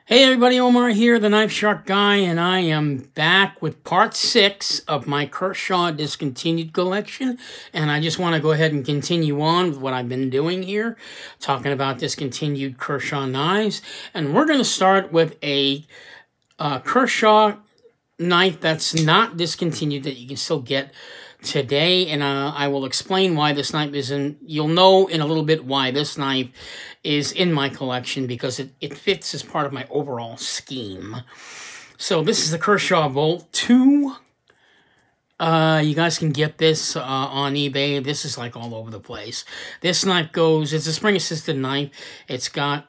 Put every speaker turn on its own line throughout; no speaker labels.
Hey everybody, Omar here, the Knife Shark Guy, and I am back with part 6 of my Kershaw discontinued collection. And I just want to go ahead and continue on with what I've been doing here, talking about discontinued Kershaw knives. And we're going to start with a Kershaw knife that's not discontinued, that you can still get today, and I will explain why this knife is in. You'll know in a little bit why this knife is in my collection, because it fits as part of my overall scheme. So this is the Kershaw Bolt 2. You guys can get this on eBay. This is like all over the place. This knife goes, it's a spring-assisted knife. It's got,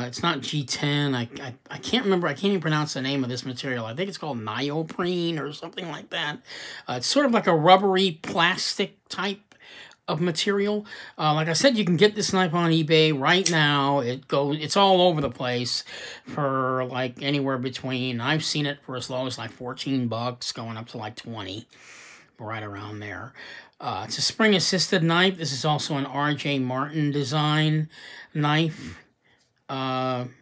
it's not G10. I can't remember, I can't even pronounce the name of this material. I think it's called neoprene or something like that. It's sort of like a rubbery plastic type of material. Like I said, you can get this knife on eBay right now. It's all over the place for like anywhere between, I've seen it for as low as like 14 bucks going up to like 20, right around there. It's a spring assisted knife. This is also an R.J. Martin design knife. And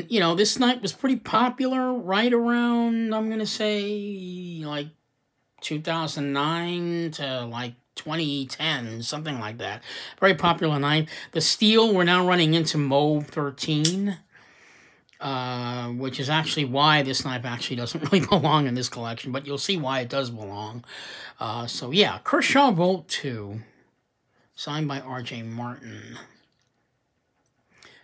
you know, this knife was pretty popular right around, I'm gonna say, like 2009 to like 2010, something like that. Very popular knife. The steel, we're now running into Mauve 13, which is actually why this knife actually doesn't really belong in this collection, but you'll see why it does belong. So yeah, Kershaw Bolt 2, signed by R.J. Martin.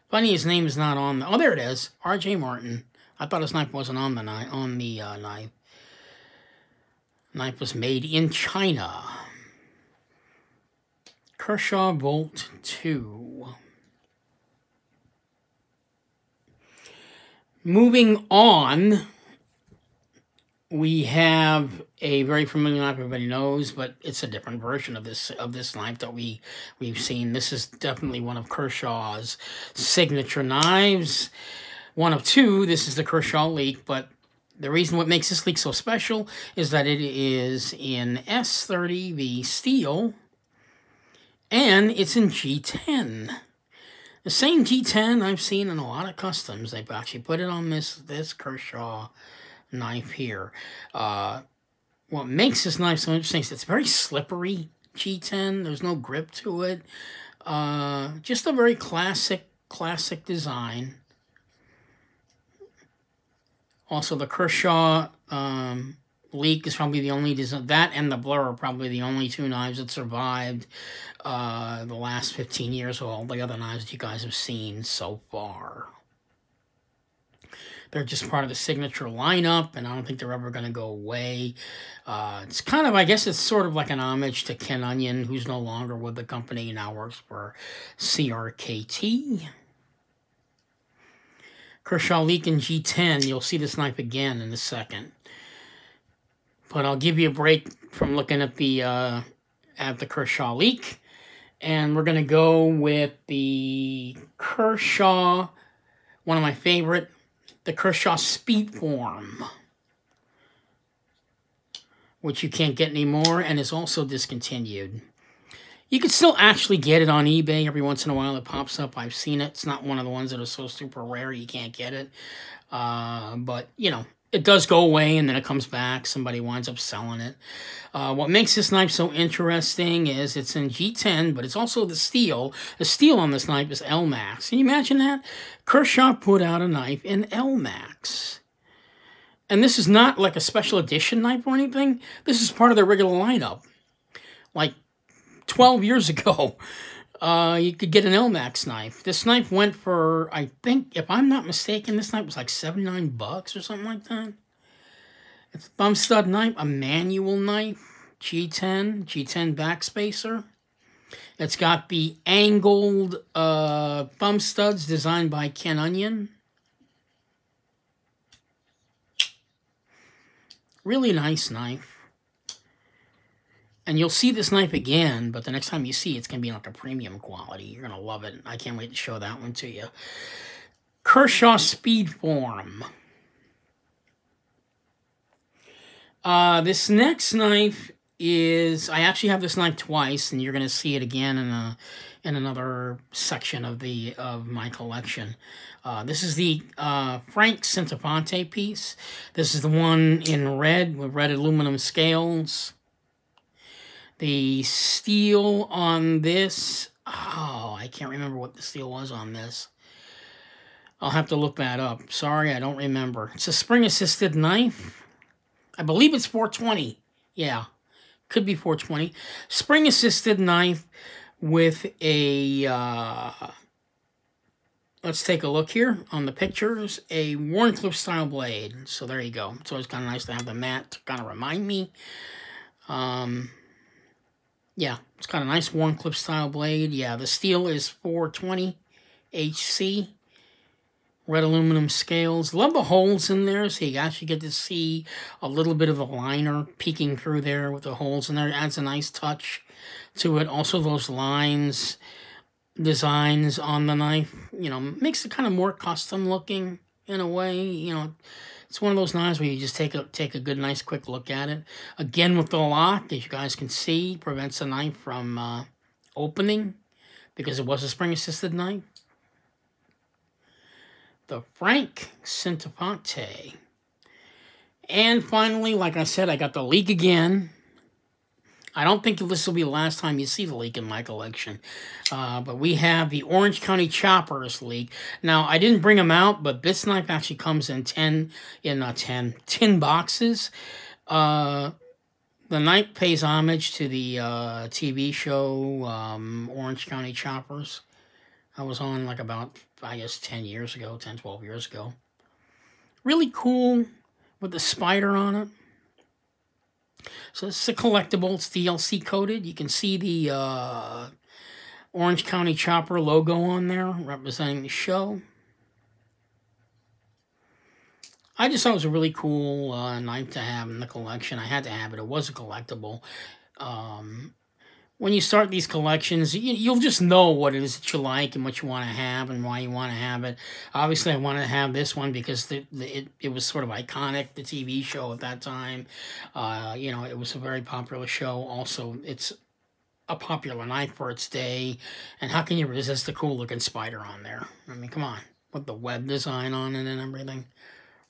Funny, his name is not on. Oh, there it is, R.J. Martin. I thought his knife wasn't on the knife. Knife was made in China. Kershaw Bolt 2. Moving on, we have a very familiar knife everybody knows, but it's a different version of this knife that we've seen. This is definitely one of Kershaw's signature knives. One of two. This is the Kershaw Leek, but the reason what makes this Leek so special is that it is in S30V steel, and it's in G10. The same G10 I've seen in a lot of customs. They've actually put it on this Kershaw knife here. What makes this knife so interesting is it's very slippery G10. There's no grip to it. Just a very classic design. Also, the Kershaw Leek is probably the only design. That and the Blur are probably the only two knives that survived the last 15 years of all the other knives that you guys have seen so far. They're just part of the signature lineup, and I don't think they're ever going to go away. It's kind of, I guess it's sort of like an homage to Ken Onion, who's no longer with the company, now works for CRKT. Kershaw Leek in G10. You'll see this knife again in a second. But I'll give you a break from looking at the Kershaw Leek, and we're going to go with the Kershaw, one of my favorite, the Kershaw Speedform, which you can't get anymore and is also discontinued. You can still actually get it on eBay. Every once in a while it pops up. I've seen it. It's not one of the ones that are so super rare you can't get it. But, you know, it does go away and then it comes back. Somebody winds up selling it. What makes this knife so interesting is it's in G10, but it's also the steel. The steel on this knife is L-Max. Can you imagine that? Kershaw put out a knife in L-Max. And this is not like a special edition knife or anything. This is part of their regular lineup. Like 12 years ago, you could get an L-Max knife. This knife went for, I think, if I'm not mistaken, this knife was like 79 bucks or something like that. It's a thumb stud knife, a manual knife, G10 backspacer. It's got the angled thumb studs designed by Ken Onion. Really nice knife. And you'll see this knife again, but the next time you see it, it's going to be like a premium quality. You're going to love it. I can't wait to show that one to you. Kershaw Speedform. This next knife is, I actually have this knife twice, and you're going to see it again in another section of my collection. This is the Frank Centofonte piece. This is the one in red with red aluminum scales. The steel on this, oh, I can't remember what the steel was on this. I'll have to look that up. Sorry, I don't remember. It's a spring-assisted knife. I believe it's 420. Yeah, could be 420. Spring-assisted knife with a, let's take a look here on the pictures, a Wharncliffe style blade. So there you go. It's always kind of nice to have the mat to kind of remind me. Yeah, it's got a nice Wharncliffe style blade. Yeah, the steel is 420 HC. Red aluminum scales. Love the holes in there, so you actually get to see a little bit of the liner peeking through there with the holes in there. It adds a nice touch to it. Also, those lines, designs on the knife, you know, makes it kind of more custom looking in a way. You know, it's one of those knives where you just take a good, nice, quick look at it. Again, with the lock, as you guys can see, prevents the knife from opening because it was a spring-assisted knife. The Frank Centofonte. And finally, like I said, I got the Leek again. I don't think this will be the last time you see the Leek in my collection. But we have the Orange County Choppers Leek. Now, I didn't bring them out, but this knife actually comes in 10 boxes. The knife pays homage to the TV show Orange County Choppers. I was on like about, I guess, 10 years ago, 10, 12 years ago. Really cool with the spider on it. So this is a collectible. It's DLC coded. You can see the Orange County Chopper logo on there representing the show. I just thought it was a really cool knife to have in the collection. I had to have it. It was a collectible. When you start these collections, you'll just know what it is that you like and what you want to have and why you want to have it. Obviously, I wanted to have this one because it was sort of iconic, the TV show at that time. You know, it was a very popular show. Also, it's a popular knife for its day. And how can you resist the cool-looking spider on there? I mean, come on. With the web design on it and everything.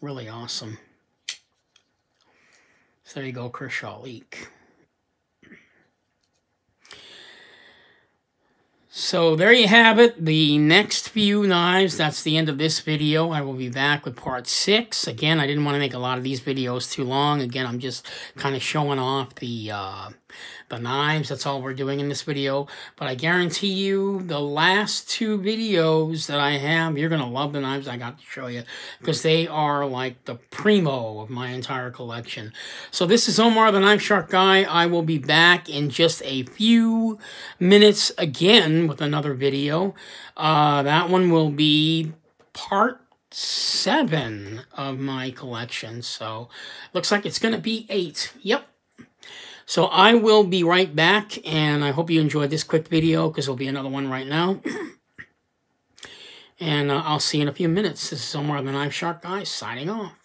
Really awesome. So there you go, Kershaw Leek. So there you have it, the next few knives. That's the end of this video. I will be back with part 6. Again, I didn't want to make a lot of these videos too long. Again, I'm just kind of showing off the knives. That's all we're doing in this video. But I guarantee you, the last 2 videos that I have, you're going to love the knives I got to show you. Because they are like the primo of my entire collection. So this is Omar, the Knife Shark Guy. I will be back in just a few minutes again with another video. That one will be part 7 of my collection. So looks like it's going to be 8. Yep. So I will be right back, and I hope you enjoyed this quick video because there'll be another one right now. And I'll see you in a few minutes. This is Omar, the Knife Shark Guy, signing off.